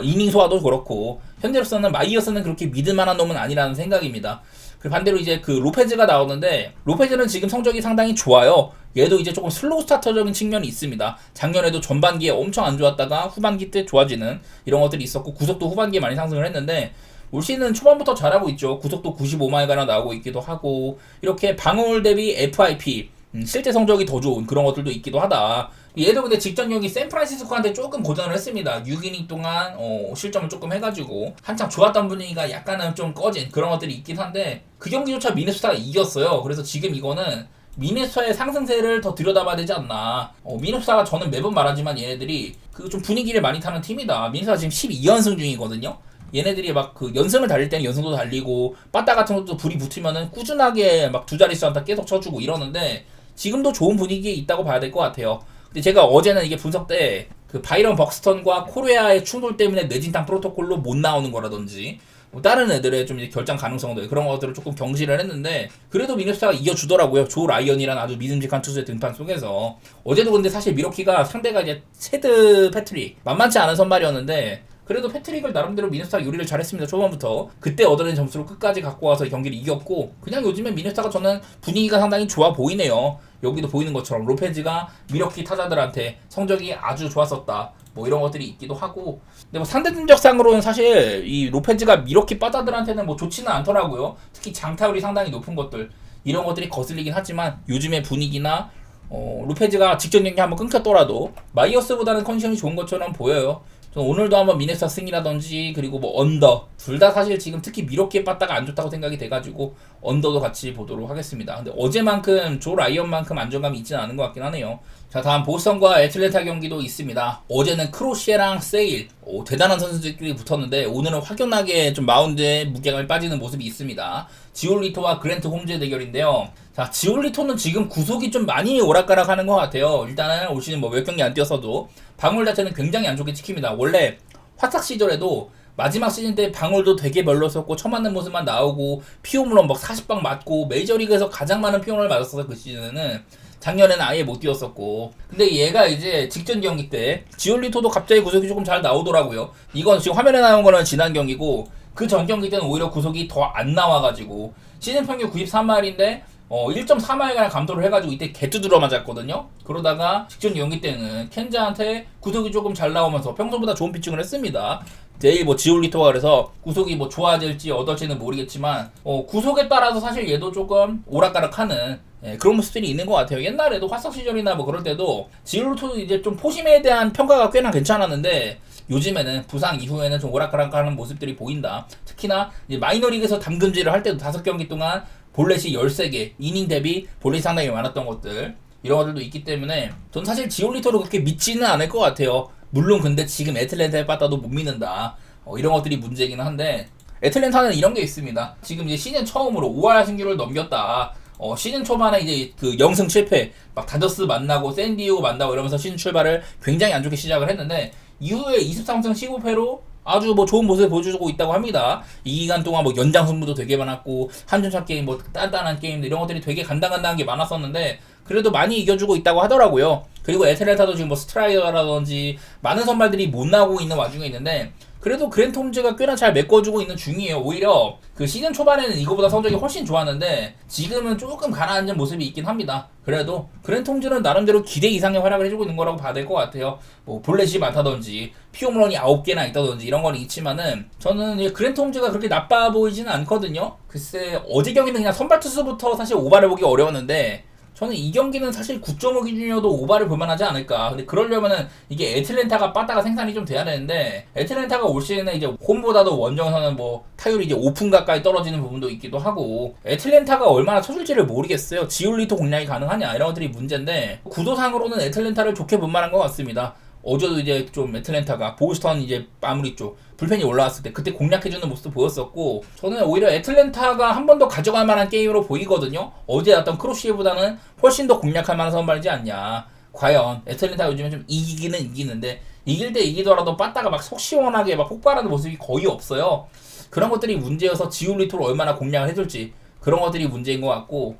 이닝 소화도 그렇고 현재로서는 마이어스는 그렇게 믿을 만한 놈은 아니라는 생각입니다. 그 반대로 이제 그 로페즈가 나오는데 로페즈는 지금 성적이 상당히 좋아요. 얘도 이제 조금 슬로우 스타터적인 측면이 있습니다. 작년에도 전반기에 엄청 안 좋았다가 후반기 때 좋아지는 이런 것들이 있었고 구속도 후반기에 많이 상승을 했는데 올 시즌 초반부터 잘하고 있죠. 구속도 95마일가량 나오고 있기도 하고 이렇게 방어율 대비 FIP 실제 성적이 더 좋은 그런 것들도 있기도 하다. 얘도 근데 직전 경기 샌프란시스코한테 조금 고전을 했습니다. 6이닝 동안 실점을 조금 해가지고 한참 좋았던 분위기가 약간은 좀 꺼진 그런 것들이 있긴 한데 그 경기조차 미네소타가 이겼어요. 그래서 지금 이거는 미네소타의 상승세를 더 들여다봐야 되지 않나. 미네소타가 저는 매번 말하지만 얘네들이 그 좀 분위기를 많이 타는 팀이다. 미네소타가 지금 12연승 중이거든요. 얘네들이 막 그 연승을 달릴 때는 연승도 달리고 빠따 같은 것도 불이 붙으면은 꾸준하게 막 두 자릿수 안타 계속 쳐주고 이러는데 지금도 좋은 분위기에 있다고 봐야 될 것 같아요. 근데 제가 어제는 이게 분석 때 그 바이런 벅스턴과 코리아의 충돌 때문에 뇌진탕 프로토콜로 못 나오는 거라든지 뭐 다른 애들의 좀 이제 결장 가능성도 그런 것들을 조금 경시를 했는데 그래도 미네소타가 이겨주더라고요. 조 라이언이란 아주 믿음직한 투수의 등판 속에서. 어제도 근데 사실 미러키가 상대가 이제 체드 패트릭 만만치 않은 선발이었는데 그래도 패트릭을 나름대로 미네소타가 요리를 잘했습니다. 초반부터. 그때 얻어낸 점수로 끝까지 갖고 와서 경기를 이겼고 그냥 요즘에 미네소타가 저는 분위기가 상당히 좋아 보이네요. 여기도 보이는 것처럼 로페즈가 미러키 타자들한테 성적이 아주 좋았었다. 뭐 이런 것들이 있기도 하고 근데 뭐 상대전적상으로는 사실 이 로페즈가 미러키 빠자들한테는 뭐 좋지는 않더라고요. 특히 장타율이 상당히 높은 것들 이런 것들이 거슬리긴 하지만 요즘의 분위기나 로페즈가 직전 경기 한번 끊겼더라도 마이어스보다는 컨디션이 좋은 것처럼 보여요. 오늘도 한번 미네소타 승이라든지 그리고 뭐 언더 둘 다 사실 지금 특히 미러키에 빠따가 안 좋다고 생각이 돼가지고 언더도 같이 보도록 하겠습니다. 근데 어제만큼 조 라이언만큼 안정감이 있지는 않은 것 같긴 하네요. 자 다음 보스턴과 애틀랜타 경기도 있습니다. 어제는 크로시에랑 세일 대단한 선수들끼리 붙었는데 오늘은 확연하게 좀 마운드에 무게감이 빠지는 모습이 있습니다. 지올리토와 그랜트 홈즈의 대결인데요. 자 지올리토는 지금 구속이 좀 많이 오락가락 하는 것 같아요. 일단은 올 시즌 뭐 몇 경기 안 뛰었어도 방울 자체는 굉장히 안 좋게 찍힙니다. 원래 화삭 시절에도 마지막 시즌 때 방울도 되게 별로였었고 처맞는 모습만 나오고 피홈런 막 40방 맞고 메이저리그에서 가장 많은 피홈런을 맞았어서 그 시즌에는 작년에는 아예 못 뛰었었고 근데 얘가 이제 직전 경기 때 지올리토도 갑자기 구속이 조금 잘 나오더라고요. 이건 지금 화면에 나온 거는 지난 경기고 그 전 경기 때는 오히려 구속이 더 안 나와가지고 시즌 평균 93마일인데 1.4마일가량 감도를 해가지고 이때 개뚜드러 맞았거든요. 그러다가 직전 경기 때는 켄자한테 구속이 조금 잘 나오면서 평소보다 좋은 피칭을 했습니다. 제일 뭐 지올리토가 그래서 구속이 뭐 좋아질지 어떨지는 모르겠지만 구속에 따라서 사실 얘도 조금 오락가락하는 그런 모습들이 있는 것 같아요. 옛날에도 화석 시절이나 뭐 그럴 때도 지올리토도 이제 좀 포심에 대한 평가가 꽤나 괜찮았는데 요즘에는 부상 이후에는 좀 오락가락하는 모습들이 보인다. 특히나 이제 마이너리그에서 담금질을 할 때도 5경기 동안 볼넷이 13개, 이닝 대비 볼넷이 상당히 많았던 것들 이런 것들도 있기 때문에 전 사실 지올리토를 그렇게 믿지는 않을 것 같아요. 물론 근데 지금 애틀랜타에 빠따도 못 믿는다. 이런 것들이 문제긴 한데 애틀랜타는 이런 게 있습니다. 지금 이제 시즌 처음으로 5할 신규를 넘겼다. 시즌 초반에 이제 그 0승 7패 막 다저스 만나고 샌디에고 만나고 이러면서 시즌 출발을 굉장히 안 좋게 시작을 했는데 이후에 23승 15패로 아주 뭐 좋은 모습을 보여주고 있다고 합니다. 이 기간 동안 뭐 연장 승부도 되게 많았고 한점차 게임 뭐 단단한 게임들 이런 것들이 되게 간당간당한 게 많았었는데 그래도 많이 이겨주고 있다고 하더라고요. 그리고 애틀랜타도 지금 뭐 스트라이더라든지 많은 선발들이 못 나오고 있는 와중에 있는데 그래도 그랜트 홈즈가 꽤나 잘 메꿔주고 있는 중이에요. 오히려 그 시즌 초반에는 이거보다 성적이 훨씬 좋았는데 지금은 조금 가라앉은 모습이 있긴 합니다. 그래도 그랜트 홈즈는 나름대로 기대 이상의 활약을 해주고 있는 거라고 봐야 될 것 같아요. 뭐 볼넷이 많다든지 피홈런이 9개나 있다든지 이런 건 있지만은 저는 그랜트 홈즈가 그렇게 나빠 보이지는 않거든요. 글쎄 어제 경기는 그냥 선발 투수부터 사실 오바를 보기 어려웠는데 저는 이 경기는 사실 9.5 기준이어도 오바를 볼만하지 않을까. 근데 그러려면은 이게 애틀랜타가 빠따가 생산이 좀 돼야 되는데 애틀랜타가 올 시즌에 이제 홈보다도 원정에서는 뭐 타율이 이제 5푼 가까이 떨어지는 부분도 있기도 하고 애틀랜타가 얼마나 쳐줄지를 모르겠어요. 지올리토 공략이 가능하냐 이런 것들이 문제인데 구도상으로는 애틀랜타를 좋게 볼 만한 것 같습니다. 어제도 이제 좀 애틀랜타가 보스턴 이제 마무리 쪽 불펜이 올라왔을 때 그때 공략해주는 모습도 보였었고, 저는 오히려 애틀랜타가 한 번 더 가져갈 만한 게임으로 보이거든요. 어제 어떤 크로시에보다는 훨씬 더 공략할 만한 선발이지 않냐. 과연 애틀랜타 요즘에 좀 이기기는 이기는데 이길 때 이기더라도 빠따가 막 속 시원하게 막 폭발하는 모습이 거의 없어요. 그런 것들이 문제여서 지올리토를 얼마나 공략을 해줄지, 그런 것들이 문제인 것 같고,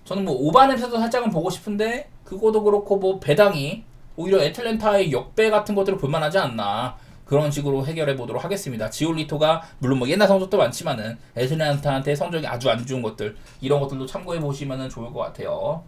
저는 뭐 오바넴스도 살짝은 보고 싶은데 그거도 그렇고 뭐 배당이 오히려 애틀랜타의 역배 같은 것들을 볼만하지 않나, 그런 식으로 해결해 보도록 하겠습니다. 지올리토가 물론 뭐 옛날 성적도 많지만은 애틀랜타한테 성적이 아주 안 좋은 것들, 이런 것들도 참고해 보시면 좋을 것 같아요.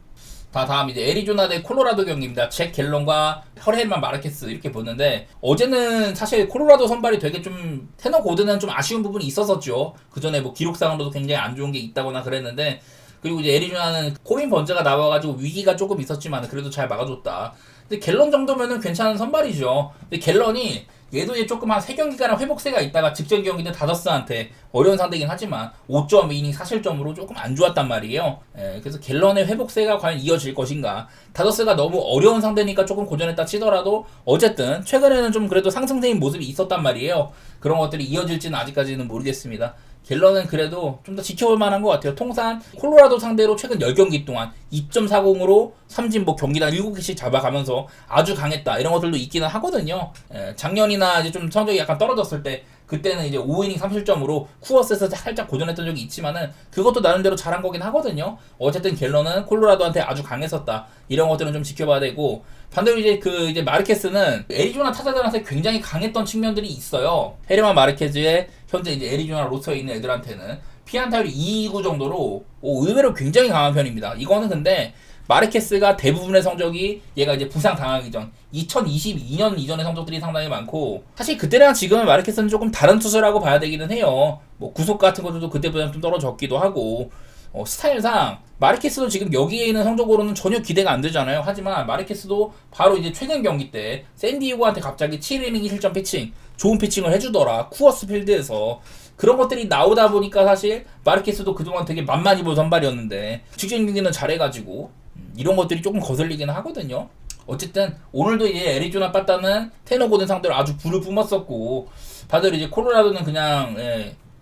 다음 이제 애리조나 대 콜로라도 경기입니다. 잭 갤런과 허레일만 마르케스 이렇게 보는데, 어제는 사실 콜로라도 선발이 되게 좀 테너 고드는 좀 아쉬운 부분이 있었었죠. 그 전에 뭐 기록상으로도 굉장히 안 좋은 게 있다거나 그랬는데, 그리고 이제 애리조나는 코빈 번즈가 나와가지고 위기가 조금 있었지만 그래도 잘 막아줬다. 근데 갤런 정도면은 괜찮은 선발이죠. 근데 갤런이 얘도 이제 조금 한 3경기가량 회복세가 있다가 직전 경기는 다저스한테 어려운 상대이긴 하지만 5.2이닝 사실점으로 조금 안 좋았단 말이에요. 그래서 갤런의 회복세가 과연 이어질 것인가. 다저스가 너무 어려운 상대니까 조금 고전했다 치더라도 어쨌든 최근에는 좀 그래도 상승세인 모습이 있었단 말이에요. 그런 것들이 이어질지는 아직까지는 모르겠습니다. 갤런은 그래도 좀 더 지켜볼 만한 것 같아요. 통산 콜로라도 상대로 최근 10경기 동안 2.40으로 삼진 뭐 경기당 7개씩 잡아가면서 아주 강했다, 이런 것들도 있기는 하거든요. 작년이나 이제 좀 성적이 약간 떨어졌을 때 그때는 이제 5이닝 3실점으로 쿠어스에서 살짝 고전했던 적이 있지만은 그것도 나름대로 잘한 거긴 하거든요. 어쨌든 갤런은 콜로라도한테 아주 강했었다, 이런 것들은 좀 지켜봐야 되고, 반대로 이제 마르케스는 애리조나 타자들한테 굉장히 강했던 측면들이 있어요. 헤르만 마르케즈의 현재 이제 애리조나 로스터에 있는 애들한테는 피안타율이 2.29 정도로 의외로 굉장히 강한 편입니다. 이거는 근데 마르케스가 대부분의 성적이 얘가 이제 부상 당하기 전 2022년 이전의 성적들이 상당히 많고, 사실 그때랑 지금은 마르케스는 조금 다른 투수라고 봐야 되기는 해요. 뭐 구속 같은 것들도 그때보다 좀 떨어졌기도 하고, 스타일상 마르케스도 지금 여기에 있는 성적으로는 전혀 기대가 안 되잖아요. 하지만 마르케스도 바로 이제 최근 경기 때 샌디에고한테 갑자기 7이닝 1실점 피칭, 좋은 피칭을 해주더라, 쿠어스 필드에서. 그런 것들이 나오다 보니까 사실 마르케스도 그동안 되게 만만히 본 선발이었는데 직전 경기는 잘해가지고 이런 것들이 조금 거슬리기는 하거든요. 어쨌든 오늘도 이제 애리조나 빠따는 테너고든 상대로 아주 불을 뿜었었고, 다들 이제 콜로라도는 그냥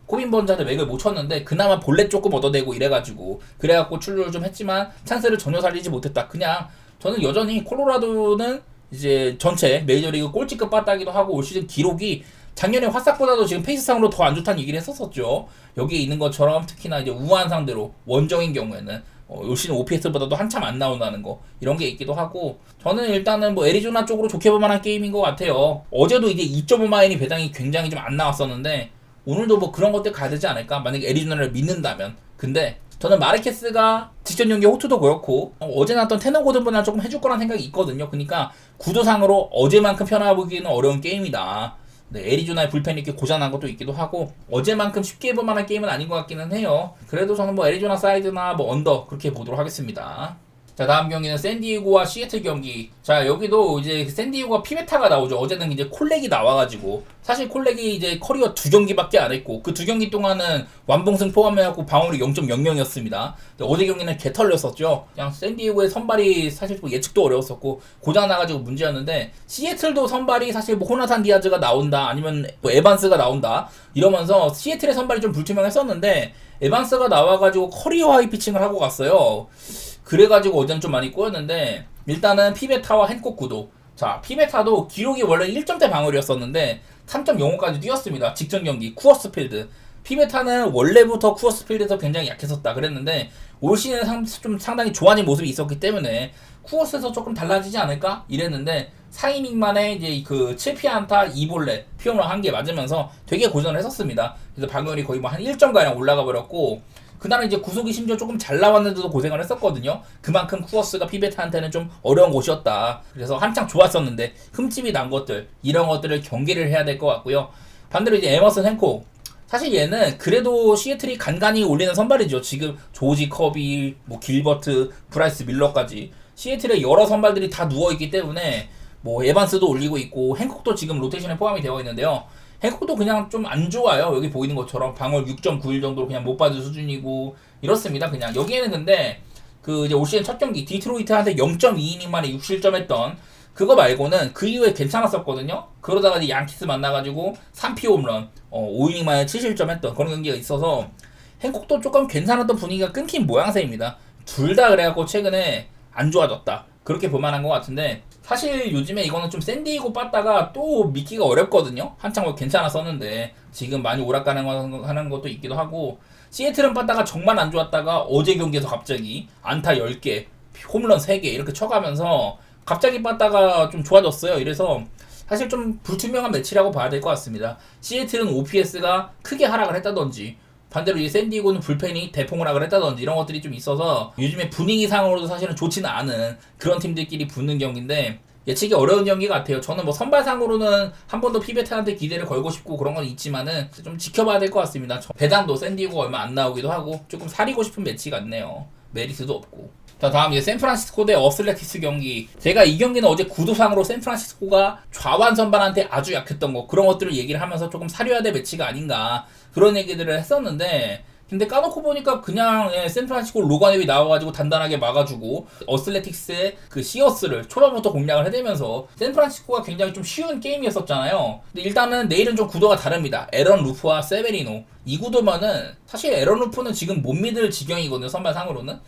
코빈 번즈한테 맥을 못 쳤는데 그나마 볼넷 조금 얻어내고 이래가지고 그래갖고 출루를 좀 했지만 찬스를 전혀 살리지 못했다. 그냥 저는 여전히 콜로라도는 이제 전체 메이저리그 꼴찌급 빠따기도 하고 올 시즌 기록이 작년에 화싹보다도 지금 페이스상으로 더 안 좋다는 얘기를 했었었죠. 여기에 있는 것처럼 특히나 이제 우한 상대로 원정인 경우에는 올 시즌 OPS보다도 한참 안 나온다는 거, 이런 게 있기도 하고, 저는 일단은 뭐 애리조나 쪽으로 좋게 볼 만한 게임인 것 같아요. 어제도 이제 2.5마일이 배당이 굉장히 좀 안 나왔었는데 오늘도 뭐 그런 것들 가야 되지 않을까, 만약에 애리조나를 믿는다면. 근데 저는 마르케스가 직전 경기 호투도 그렇고 어제 나왔던 테너 고든보다 조금 해줄 거란 생각이 있거든요. 그러니까 구도상으로 어제만큼 편하보기는 어려운 게임이다. 네, 애리조나의 불펜이 이렇게 고장난 것도 있기도 하고 어제만큼 쉽게 해볼 만한 게임은 아닌 것 같기는 해요. 그래도 저는 뭐 애리조나 사이드나 뭐 언더 그렇게 보도록 하겠습니다. 자, 다음 경기는 샌디에고와 시애틀 경기. 자, 여기도 이제 샌디에고가 피베타가 나오죠. 어제는 이제 콜렉이 나와가지고, 사실 콜렉이 이제 커리어 2경기밖에 안 했고 그 2경기 동안은 완봉승 포함해갖고 방어율이 0.00였습니다. 어제 경기는 개 털렸었죠. 그냥 샌디에고의 선발이 사실 뭐 예측도 어려웠었고 고장 나가지고 문제였는데, 시애틀도 선발이 사실 뭐 호나산 디아즈가 나온다, 아니면 뭐 에반스가 나온다 이러면서 시애틀의 선발이 좀 불투명했었는데 에반스가 나와가지고 커리어 하이 피칭을 하고 갔어요. 그래가지고 어제는 좀 많이 꼬였는데, 일단은 피베타와 핸콕 구도. 자, 피베타도 기록이 원래 1점대 방어율이었었는데 3.05까지 뛰었습니다. 직전 경기 쿠어스 필드. 피베타는 원래부터 쿠어스 필드에서 굉장히 약했었다 그랬는데 올 시즌에 좀 상당히 좋아진 모습이 있었기 때문에 쿠어스에서 조금 달라지지 않을까 이랬는데 4이닝 만에 이제 그 7피안타 2볼넷 피홈런 1개 맞으면서 되게 고전을 했었습니다. 그래서 방어율이 거의 뭐 한 1점가량 올라가 버렸고, 그날은 이제 구속이 심지어 조금 잘 나왔는데도 고생을 했었거든요. 그만큼 쿠어스가 피베타한테는 좀 어려운 곳이었다. 그래서 한창 좋았었는데 흠집이 난 것들, 이런 것들을 경계를 해야 될 것 같고요. 반대로 이제 에머슨 핸콕. 사실 얘는 그래도 시애틀이 간간히 올리는 선발이죠. 지금 조지 커비, 뭐 길버트, 브라이스 밀러까지 시애틀의 여러 선발들이 다 누워있기 때문에 뭐 에반스도 올리고 있고 핸콕도 지금 로테이션에 포함이 되어 있는데요. 핸콕도 그냥 좀 안 좋아요. 여기 보이는 것처럼 방어율 6.91 정도로 그냥 못 받을 수준이고 이렇습니다. 그냥 여기에는 근데 그 이제 올 시즌 첫 경기 디트로이트한테 0.2이닝 만에 6실점했던 그거 말고는 그 이후에 괜찮았었거든요. 그러다가 이제 양키스 만나가지고 3피 홈런 5이닝 만에 7실점 했던 그런 경기가 있어서 행콕도 조금 괜찮았던 분위기가 끊긴 모양새입니다. 둘 다 그래갖고 최근에 안 좋아졌다. 그렇게 볼만한 것 같은데 사실 요즘에 이거는 좀 샌디에고 빠따가 또 믿기가 어렵거든요. 한창 뭐 괜찮았었는데 지금 많이 오락가는 것도 있기도 하고 시애틀은 빠따가 정말 안 좋았다가 어제 경기에서 갑자기 안타 10개, 홈런 3개 이렇게 쳐가면서 갑자기 빠따가 좀 좋아졌어요. 이래서 사실 좀 불투명한 매치라고 봐야 될 것 같습니다. 시애틀은 OPS가 크게 하락을 했다든지 반대로 이 샌디에고는 불펜이 대폭 하락을 했다든지 이런 것들이 좀 있어서 요즘에 분위기상으로도 사실은 좋지는 않은 그런 팀들끼리 붙는 경기인데 예측이 어려운 경기 같아요. 저는 뭐 선발상으로는 한 번 더 피베트한테 기대를 걸고 싶고 그런 건 있지만은 좀 지켜봐야 될 것 같습니다. 배당도 샌디에고가 얼마 안 나오기도 하고 조금 사리고 싶은 매치 같네요. 메리트도 없고. 자, 다음 이제 샌프란시스코 대 어슬레티스 경기. 제가 이 경기는 어제 구도상으로 샌프란시스코가 좌완 선발한테 아주 약했던 거 그런 것들을 얘기를 하면서 조금 사려야 될 매치가 아닌가 그런 얘기들을 했었는데 근데 까놓고 보니까 그냥 샌프란시스코 로가넵이 나와가지고 단단하게 막아주고 어슬레틱스의 그 시어스를 초반부터 공략을 해대면서 샌프란시스코가 굉장히 좀 쉬운 게임이었었잖아요. 근데 일단은 내일은 좀 구도가 다릅니다. 에런 루프와 세베리노 이 구도면은 사실 에런 루프는 지금 못 믿을 지경이거든요. 선발상으로는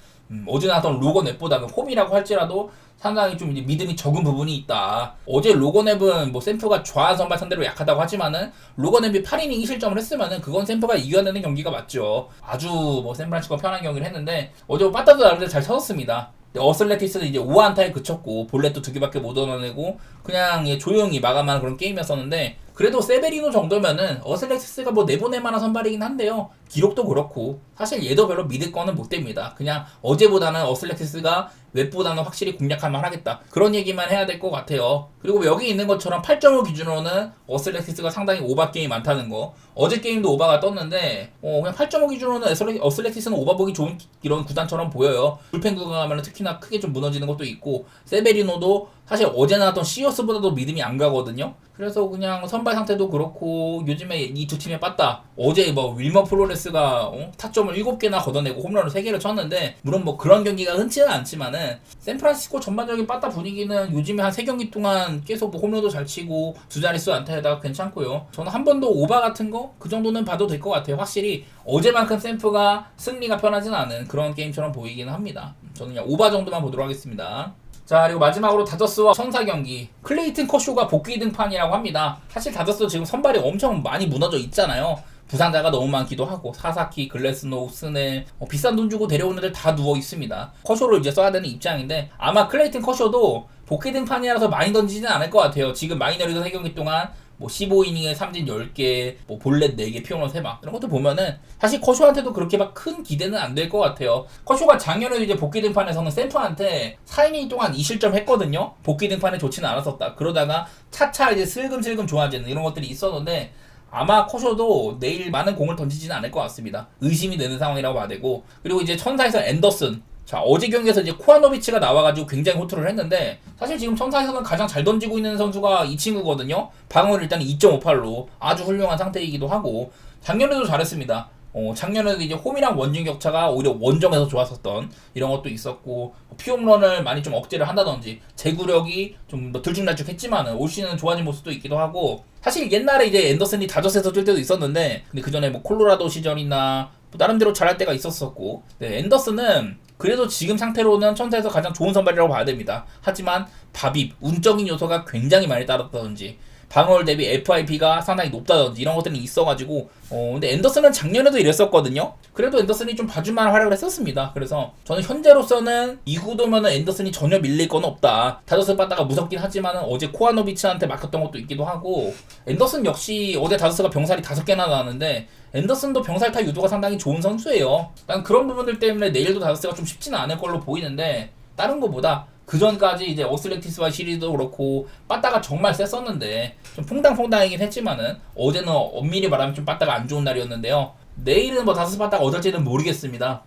어제 나왔던 로거넵보다는 홈이라고 할지라도 상당히 좀 이제 믿음이 적은 부분이 있다. 어제 로거넵은 뭐 샘프가 좌 선발 상대로 약하다고 하지만은 로거넵이 8이닝 2실점을 했으면은 그건 샘프가 이겨야 되는 경기가 맞죠. 아주 뭐 샌프란시스코가 편한 경기를 했는데 어제 뭐 빠따도 나름대로 잘 쳤습니다. 어슬레티스는 이제 5안타에 그쳤고 볼넷도 2개밖에 못 얻어내고 그냥 조용히 마감하는 그런 게임이었었는데 그래도 세베리노 정도면은 어슬레티스가 뭐 내보낼 만한 선발이긴 한데요. 기록도 그렇고 사실 얘도 별로 믿을 거는 못 됩니다. 그냥 어제보다는 어슬레티스가 웹보다는 확실히 공략할 만하겠다. 그런 얘기만 해야 될 것 같아요. 그리고 여기 있는 것처럼 8.5 기준으로는 어슬레티스가 상당히 오바 게임이 많다는 거. 어제 게임도 오바가 떴는데 그냥 8.5 기준으로는 어슬레티스는 오바 보기 좋은 이런 구단처럼 보여요. 불펜 구간 가면 특히나 크게 좀 무너지는 것도 있고 세베리노도 사실 어제 나왔던 시어스보다도 믿음이 안 가거든요. 그래서 그냥 선발 상태도 그렇고 요즘에 이 두 팀에 빠따 어제 뭐 윌머 플로레스가 타점을 7개나 걷어내고 홈런을 3개를 쳤는데 물론 뭐 그런 경기가 흔치는 않지만은 샌프란시스코 전반적인 빠따 분위기는 요즘에 한 3경기 동안 계속 뭐 홈런도 잘 치고 두 자릿수 안타에다가 괜찮고요. 저는 한 번 더 오바 같은 거 그 정도는 봐도 될 것 같아요. 확실히 어제만큼 샌프가 승리가 편하진 않은 그런 게임처럼 보이기는 합니다. 저는 그냥 오바 정도만 보도록 하겠습니다. 자, 그리고 마지막으로 다저스와 천사 경기. 클레이튼 커쇼가 복귀 등판이라고 합니다. 사실 다저스 지금 선발이 엄청 많이 무너져 있잖아요. 부상자가 너무 많기도 하고 사사키, 글래스노우, 스넬 비싼 돈 주고 데려온 애들 다 누워 있습니다. 커쇼를 이제 써야 되는 입장인데 아마 클레이튼 커쇼도 복귀 등판이라서 많이 던지지는 않을 것 같아요. 지금 마이너리그 3경기 동안 뭐 15이닝에 삼진 10개, 뭐 볼넷 4개, 피홈런 3방 이런 것도 보면은 사실 커쇼한테도 그렇게 막 큰 기대는 안 될 것 같아요. 커쇼가 작년에 이제 복귀 등판에서는 샘프한테 4이닝 동안 2실점 했거든요. 복귀 등판에 좋지는 않았었다. 그러다가 차차 이제 슬금슬금 좋아지는 이런 것들이 있었는데 아마 커쇼도 내일 많은 공을 던지지는 않을 것 같습니다. 의심이 되는 상황이라고 봐야 되고 그리고 이제 천사에서 앤더슨 자, 어제 경기에서 이제 코아노비치가 나와가지고 굉장히 호투를 했는데 사실 지금 천사에서는 가장 잘 던지고 있는 선수가 이 친구거든요. 방어를 일단 2.58로 아주 훌륭한 상태이기도 하고 작년에도 잘했습니다. 작년에도 이제 홈이랑 원진 격차가 오히려 원정에서 좋았었던 이런 것도 있었고 피홈런을 많이 좀 억제를 한다든지 제구력이 좀 들쭉날쭉했지만은 올 시즌은 좋아진 모습도 있기도 하고 사실 옛날에 이제 앤더슨이 다저스에서 뛸 때도 있었는데 근데 그 전에 뭐 콜로라도 시절이나 뭐 나름대로 잘할 때가 있었었고 네, 앤더슨은 그래도 지금 상태로는 천사에서 가장 좋은 선발이라고 봐야 됩니다. 하지만 바빕, 운적인 요소가 굉장히 많이 따랐다든지 방어율 대비 FIP가 상당히 높다든지 이런 것들이 있어가지고 근데 앤더슨은 작년에도 이랬었거든요. 그래도 앤더슨이 좀 봐줄만한 활약을 했었습니다. 그래서 저는 현재로서는 이 구도면은 앤더슨이 전혀 밀릴 건 없다. 다저스 빠따가 무섭긴 하지만은 어제 코아노비치한테 막혔던 것도 있기도 하고 앤더슨 역시 어제 다저스가 병살이 5개나 나왔는데 앤더슨도 병살타 유도가 상당히 좋은 선수예요. 난 그런 부분들 때문에 내일도 다저스가 좀 쉽지는 않을 걸로 보이는데 다른 거보다 그 전까지 이제 어슬레티스와 시리즈도 그렇고 빠따가 정말 셌었는데 좀 퐁당퐁당이긴 했지만은 어제는 엄밀히 말하면 좀 빠따가 안 좋은 날이었는데요. 내일은 뭐 다저스 빠따가 어떨지는 모르겠습니다.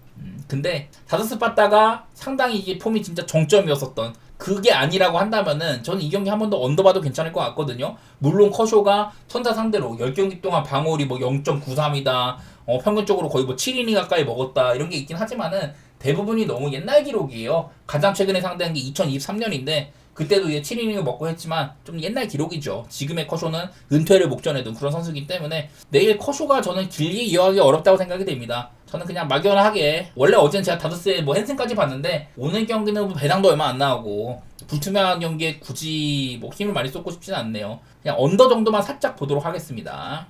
근데 다저스 빠따가 상당히 이게 폼이 진짜 정점이었었던 그게 아니라고 한다면은 저는 이 경기 한 번 더 언더봐도 괜찮을 것 같거든요. 물론 커쇼가 천사 상대로 10경기 동안 방어율이 뭐 0.93이다 평균적으로 거의 뭐 7이닝 가까이 먹었다 이런 게 있긴 하지만은 대부분이 너무 옛날 기록이에요. 가장 최근에 상대한 게 2023년인데 그때도 이제 7이닝을 먹고 했지만 좀 옛날 기록이죠. 지금의 커쇼는 은퇴를 목전에 둔 그런 선수이기 때문에 내일 커쇼가 저는 길게 이어가기 어렵다고 생각이 됩니다. 저는 그냥 막연하게 원래 어제는 제가 다저스의 뭐 헨슨까지 봤는데 오늘 경기는 뭐 배당도 얼마 안 나오고 불투명한 경기에 굳이 뭐 힘을 많이 쏟고 싶지는 않네요. 그냥 언더 정도만 살짝 보도록 하겠습니다.